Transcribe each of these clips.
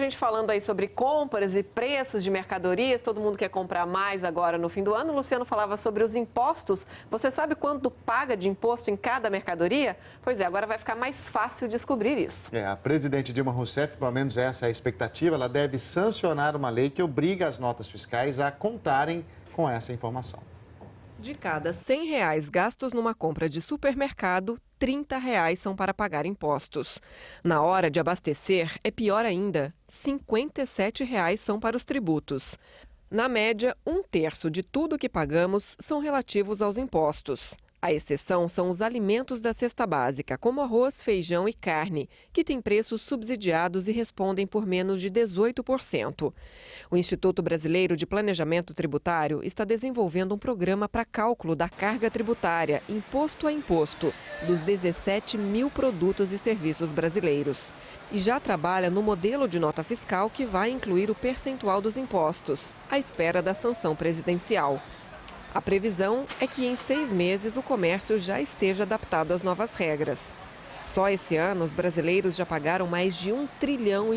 gente falando aí sobre compras e preços de mercadorias, todo mundo quer comprar mais agora no fim do ano. O Luciano falava sobre os impostos. Você sabe quanto paga de imposto em cada mercadoria? Pois é, agora vai ficar mais fácil descobrir isso. A presidente Dilma Rousseff, pelo menos essa é a expectativa, ela deve sancionar uma lei que obriga as notas fiscais a contarem com essa informação. De cada R$100 gastos numa compra de supermercado, R$30 são para pagar impostos. Na hora de abastecer, é pior ainda, R$57 são para os tributos. Na média, 1/3 de tudo que pagamos são relativos aos impostos. A exceção são os alimentos da cesta básica, como arroz, feijão e carne, que têm preços subsidiados e respondem por menos de 18%. O Instituto Brasileiro de Planejamento Tributário está desenvolvendo um programa para cálculo da carga tributária, imposto a imposto, dos 17 mil produtos e serviços brasileiros. E já trabalha no modelo de nota fiscal que vai incluir o percentual dos impostos, à espera da sanção presidencial. A previsão é que em 6 meses o comércio já esteja adaptado às novas regras. Só esse ano, os brasileiros já pagaram mais de R$1,3 trilhão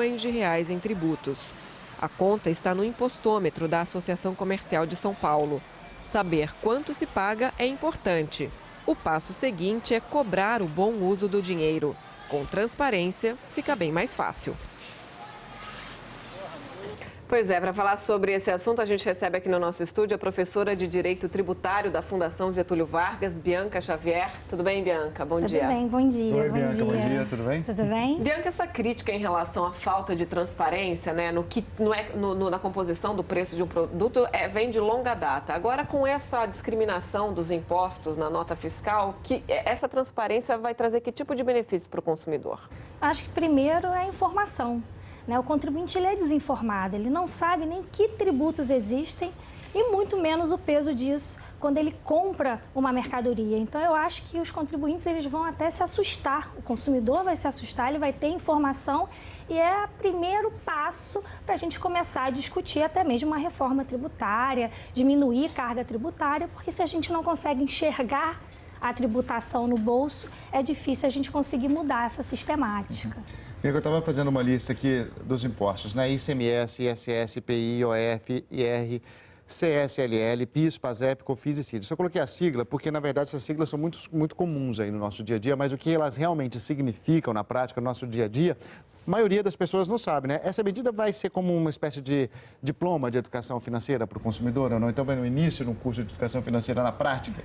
em tributos. A conta está no impostômetro da Associação Comercial de São Paulo. Saber quanto se paga é importante. O passo seguinte é cobrar o bom uso do dinheiro. Com transparência, fica bem mais fácil. Pois é, para falar sobre esse assunto, a gente recebe aqui no nosso estúdio a professora de Direito Tributário da Fundação Getúlio Vargas, Bianca Xavier. Tudo bem, Bianca? Bom dia. Tudo bem, bom dia. Oi, Bianca, bom dia, tudo bem? Tudo bem? Bianca, essa crítica em relação à falta de transparência, né, na composição do preço de um produto, vem de longa data. Agora, com essa discriminação dos impostos na nota fiscal, essa transparência vai trazer que tipo de benefício para o consumidor? Acho que primeiro é a informação. O contribuinte ele é desinformado, ele não sabe nem que tributos existem e muito menos o peso disso quando ele compra uma mercadoria. Então, eu acho que os contribuintes eles vão até se assustar, o consumidor vai se assustar, ele vai ter informação e é o primeiro passo para a gente começar a discutir até mesmo uma reforma tributária, diminuir carga tributária, porque se a gente não consegue enxergar a tributação no bolso, é difícil a gente conseguir mudar essa sistemática. Eu estava fazendo uma lista aqui dos impostos, né? ICMS, ISS, IPI, IOF, IR, CSLL, PIS, PASEP, COFINS e CID. Só coloquei a sigla porque, na verdade, essas siglas são muito comuns aí no nosso dia a dia, mas o que elas realmente significam na prática, no nosso dia a dia, a maioria das pessoas não sabe, né? Essa medida vai ser como uma espécie de diploma de educação financeira para o consumidor ou não? Então, vai no início, num curso de educação financeira na prática?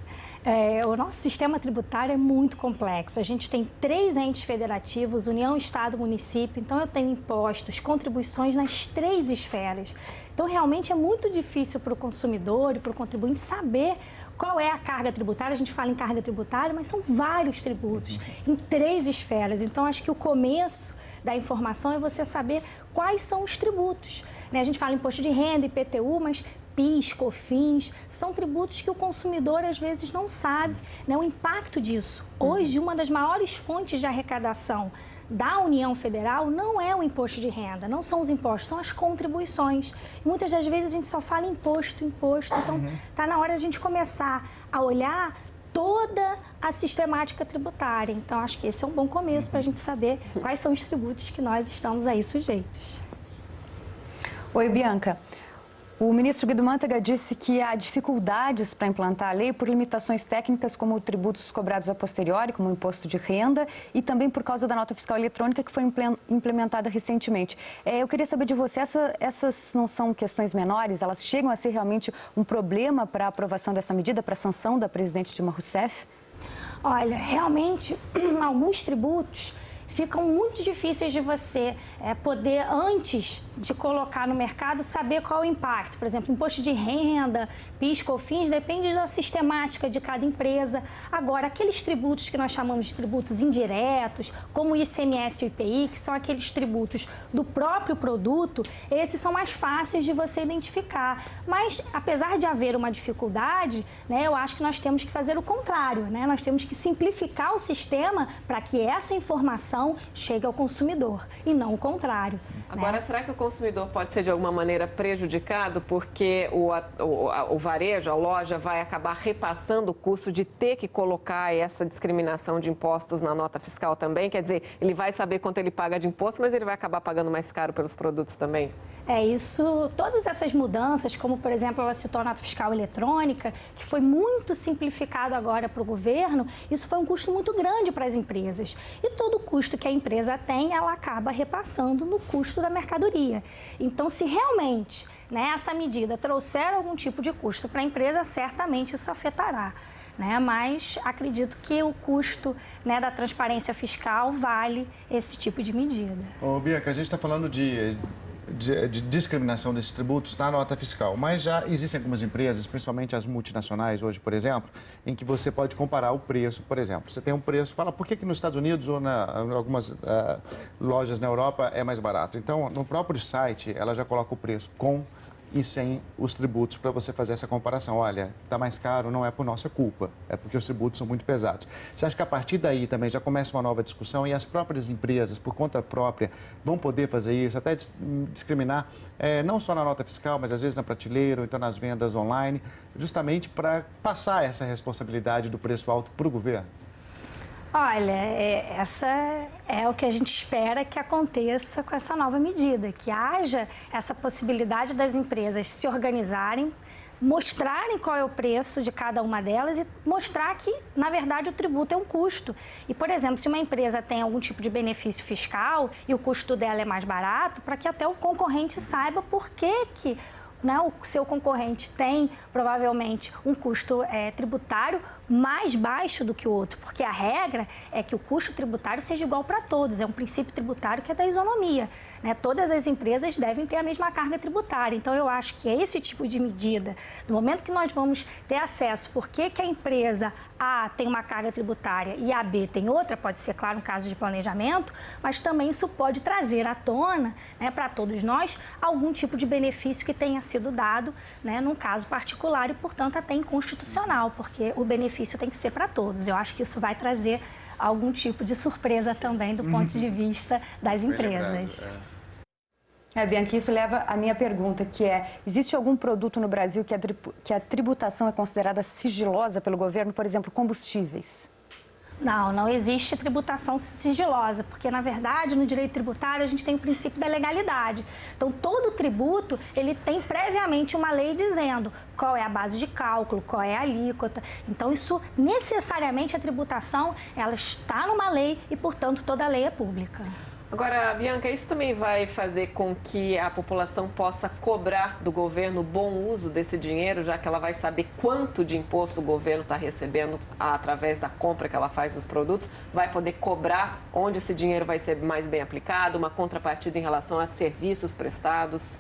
O nosso sistema tributário é muito complexo. A gente tem 3 entes federativos, União, Estado, Município. Então, eu tenho impostos, contribuições nas 3 esferas. Então, realmente é muito difícil para o consumidor e para o contribuinte saber qual é a carga tributária. A gente fala em carga tributária, mas são vários tributos em 3 esferas. Então, acho que o começo da informação é você saber quais são os tributos. A gente fala imposto de renda, IPTU, mas PIS, COFINS, são tributos que o consumidor às vezes não sabe, o impacto disso. Hoje, uma das maiores fontes de arrecadação da União Federal não é o imposto de renda, não são os impostos, são as contribuições. E muitas das vezes a gente só fala imposto. Então, está na hora de a gente começar a olhar toda a sistemática tributária. Então, acho que esse é um bom começo para a gente saber quais são os tributos que nós estamos aí sujeitos. Oi, Bianca. O ministro Guido Mantega disse que há dificuldades para implantar a lei por limitações técnicas como tributos cobrados a posteriori, como o imposto de renda, e também por causa da nota fiscal eletrônica que foi implementada recentemente. Eu queria saber de você, essas não são questões menores? Elas chegam a ser realmente um problema para a aprovação dessa medida, para a sanção da presidente Dilma Rousseff? Olha, realmente, alguns tributos ficam muito difíceis de você poder, antes de colocar no mercado, saber qual é o impacto. Por exemplo, imposto de renda, PIS, COFINS, depende da sistemática de cada empresa. Agora, aqueles tributos que nós chamamos de tributos indiretos, como o ICMS e o IPI, que são aqueles tributos do próprio produto, esses são mais fáceis de você identificar. Mas, apesar de haver uma dificuldade, eu acho que nós temos que fazer o contrário, Nós temos que simplificar o sistema para que essa informação arrecadação chegue ao consumidor e não o contrário. Agora, será que o consumidor pode ser de alguma maneira prejudicado porque o varejo, a loja, vai acabar repassando o custo de ter que colocar essa discriminação de impostos na nota fiscal também? Quer dizer, ele vai saber quanto ele paga de imposto, mas ele vai acabar pagando mais caro pelos produtos também? Isso, todas essas mudanças, como por exemplo, ela citou a nota fiscal eletrônica, que foi muito simplificado agora para o governo, isso foi um custo muito grande para as empresas. E todo custo que a empresa tem, ela acaba repassando no custo da mercadoria. Então, se realmente, né, essa medida trouxer algum tipo de custo para a empresa, certamente isso afetará. Mas acredito que o custo, né, da transparência fiscal vale esse tipo de medida. Ô, Bianca, a gente está falando de discriminação desses tributos na nota fiscal, mas já existem algumas empresas, principalmente as multinacionais hoje, por exemplo, em que você pode comparar o preço. Por exemplo, você tem um preço, fala por que nos Estados Unidos ou em algumas lojas na Europa é mais barato. Então, no próprio site, ela já coloca o preço com e sem os tributos para você fazer essa comparação. Olha, está mais caro, não é por nossa culpa, é porque os tributos são muito pesados. Você acha que a partir daí também já começa uma nova discussão e as próprias empresas, por conta própria, vão poder fazer isso, até discriminar, não só na nota fiscal, mas às vezes na prateleira ou então nas vendas online, justamente para passar essa responsabilidade do preço alto para o governo? Olha, essa é o que a gente espera que aconteça com essa nova medida, que haja essa possibilidade das empresas se organizarem, mostrarem qual é o preço de cada uma delas e mostrar que, na verdade, o tributo é um custo. E, por exemplo, se uma empresa tem algum tipo de benefício fiscal e o custo dela é mais barato, para que até o concorrente saiba por que o seu concorrente tem, provavelmente, um custo tributário mais baixo do que o outro, porque a regra é que o custo tributário seja igual para todos, é um princípio tributário que é da isonomia. Todas as empresas devem ter a mesma carga tributária. Então, eu acho que é esse tipo de medida, no momento que nós vamos ter acesso, por que a empresa A tem uma carga tributária e a B tem outra, pode ser, claro, um caso de planejamento, mas também isso pode trazer à tona, para todos nós, algum tipo de benefício que tenha sido dado, num caso particular e, portanto, até inconstitucional, porque o benefício tem que ser para todos. Eu acho que isso vai trazer algum tipo de surpresa também do ponto de vista das empresas. Bianca, isso leva à minha pergunta, que existe algum produto no Brasil que a tributação é considerada sigilosa pelo governo, por exemplo, combustíveis? Não existe tributação sigilosa, porque, na verdade, no direito tributário, a gente tem o princípio da legalidade. Então, todo tributo, ele tem previamente uma lei dizendo qual é a base de cálculo, qual é a alíquota. Então, isso, necessariamente, a tributação, ela está numa lei e, portanto, toda a lei é pública. Agora, Bianca, isso também vai fazer com que a população possa cobrar do governo o bom uso desse dinheiro, já que ela vai saber quanto de imposto o governo está recebendo através da compra que ela faz dos produtos, vai poder cobrar onde esse dinheiro vai ser mais bem aplicado, uma contrapartida em relação a serviços prestados?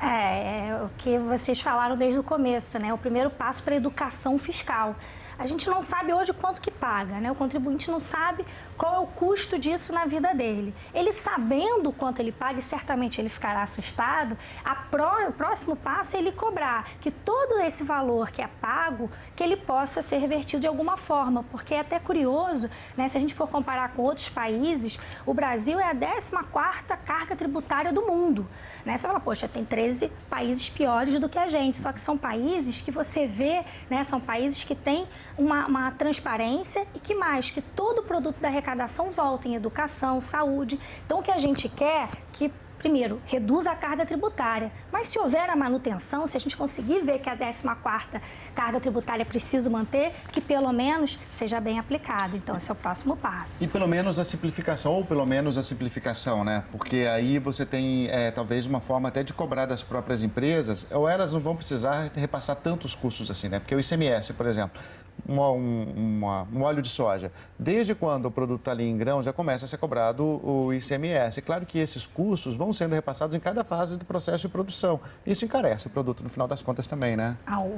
É o que vocês falaram desde o começo, o primeiro passo para a educação fiscal. A gente não sabe hoje quanto que paga, O contribuinte não sabe qual é o custo disso na vida dele. Ele sabendo quanto ele paga, e certamente ele ficará assustado, o próximo passo é ele cobrar que todo esse valor que é pago, que ele possa ser revertido de alguma forma, porque é até curioso, se a gente for comparar com outros países, o Brasil é a 14ª carga tributária do mundo. Você fala, poxa, tem 13 países piores do que a gente, só que são países que você vê, são países que têm uma transparência e que mais, que todo o produto da arrecadação volta em educação, saúde. Então, o que a gente quer que, primeiro, reduza a carga tributária, mas se houver a manutenção, se a gente conseguir ver que a 14ª carga tributária é preciso manter, que pelo menos seja bem aplicado. Então, esse é o próximo passo. E pelo menos a simplificação, ou pelo menos a simplificação, Porque aí você tem, talvez, uma forma até de cobrar das próprias empresas, ou elas não vão precisar repassar tantos custos assim, Porque o ICMS, por exemplo, um óleo de soja, desde quando o produto está ali em grão, já começa a ser cobrado o ICMS. É claro que esses custos vão sendo repassados em cada fase do processo de produção. Isso encarece o produto no final das contas também,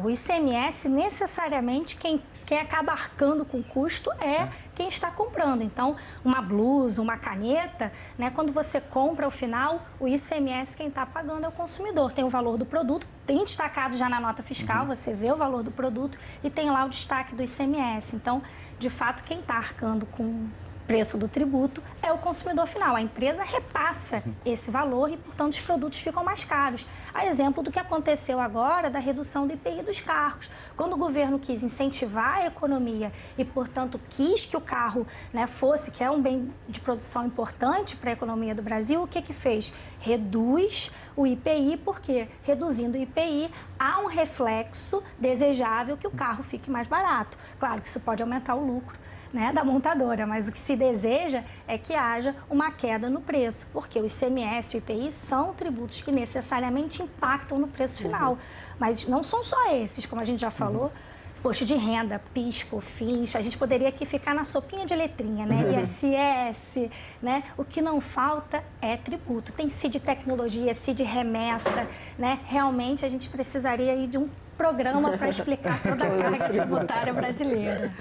O ICMS, necessariamente, quem acaba arcando com o custo é quem está comprando. Então, uma blusa, uma caneta, quando você compra, ao final, o ICMS quem está pagando é o consumidor. Tem o valor do produto, tem destacado já na nota fiscal, você vê o valor do produto e tem lá o destaque do ICMS. Então, de fato, quem está arcando com preço do tributo é o consumidor final. A empresa repassa esse valor e, portanto, os produtos ficam mais caros. A exemplo do que aconteceu agora da redução do IPI dos carros. Quando o governo quis incentivar a economia e, portanto, quis que o carro, né, fosse, que é um bem de produção importante para a economia do Brasil, o que fez? Reduz o IPI, porque reduzindo o IPI há um reflexo desejável que o carro fique mais barato. Claro que isso pode aumentar o lucro, né, da montadora, mas o que se deseja é que haja uma queda no preço, porque o ICMS e o IPI são tributos que necessariamente impactam no preço final. Mas não são só esses, como a gente já falou, imposto de renda, PIS, COFINS, a gente poderia aqui ficar na sopinha de letrinha, né? ISS, né? O que não falta é tributo. Tem CID tecnologia, CID remessa, né? Realmente a gente precisaria aí de um programa para explicar toda a carga tributária brasileira.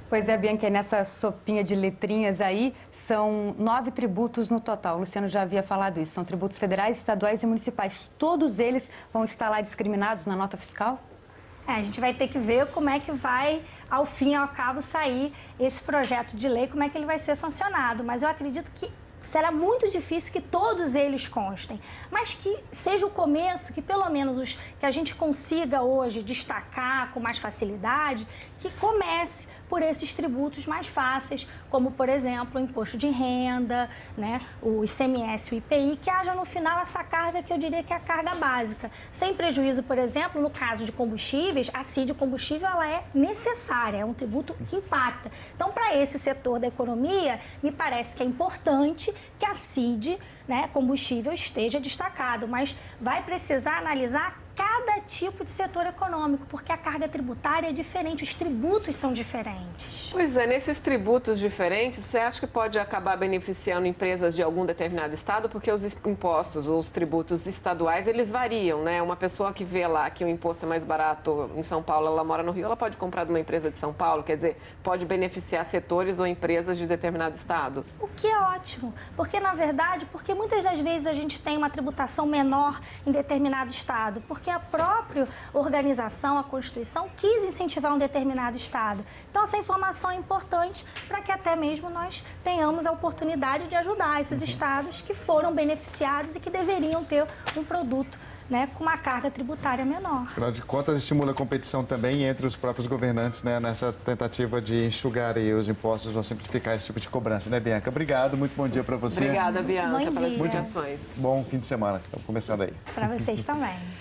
Pois é, Bianca, nessa sopinha de letrinhas aí, são 9 tributos no total. O Luciano já havia falado isso. São tributos federais, estaduais e municipais. Todos eles vão estar lá discriminados na nota fiscal? A gente vai ter que ver como é que vai, ao fim e ao cabo, sair esse projeto de lei, como é que ele vai ser sancionado. Mas eu acredito que será muito difícil que todos eles constem, mas que seja o começo, que pelo menos os que a gente consiga hoje destacar com mais facilidade, que comece por esses tributos mais fáceis, como, por exemplo, o imposto de renda, né, o ICMS, o IPI, que haja no final essa carga que eu diria que é a carga básica. Sem prejuízo, por exemplo, no caso de combustíveis, a CID combustível ela é necessária, é um tributo que impacta. Então, para esse setor da economia, me parece que é importante que a CID, né, combustível, esteja destacado, mas vai precisar analisar cada tipo de setor econômico, porque a carga tributária é diferente, os tributos são diferentes. Pois é, nesses tributos diferentes, você acha que pode acabar beneficiando empresas de algum determinado estado? Porque os impostos, os tributos estaduais, eles variam, né? Uma pessoa que vê lá que o imposto é mais barato em São Paulo, ela mora no Rio, ela pode comprar de uma empresa de São Paulo, quer dizer, pode beneficiar setores ou empresas de determinado estado? O que é ótimo, porque na verdade, porque muitas das vezes a gente tem uma tributação menor em determinado estado, porque a própria organização, a Constituição, quis incentivar um determinado estado. Então, essa informação é importante para que até mesmo nós tenhamos a oportunidade de ajudar esses estados que foram beneficiados e que deveriam ter um produto, né, com uma carga tributária menor. Afinal de contas, estimula a competição também entre os próprios governantes, né, nessa tentativa de enxugar aí os impostos ou simplificar esse tipo de cobrança, né, Bianca? Obrigado, muito bom dia para você. Obrigada, Bianca, Bom pelas dia. explicações. Bom fim de semana, estamos começando aí. Para vocês também.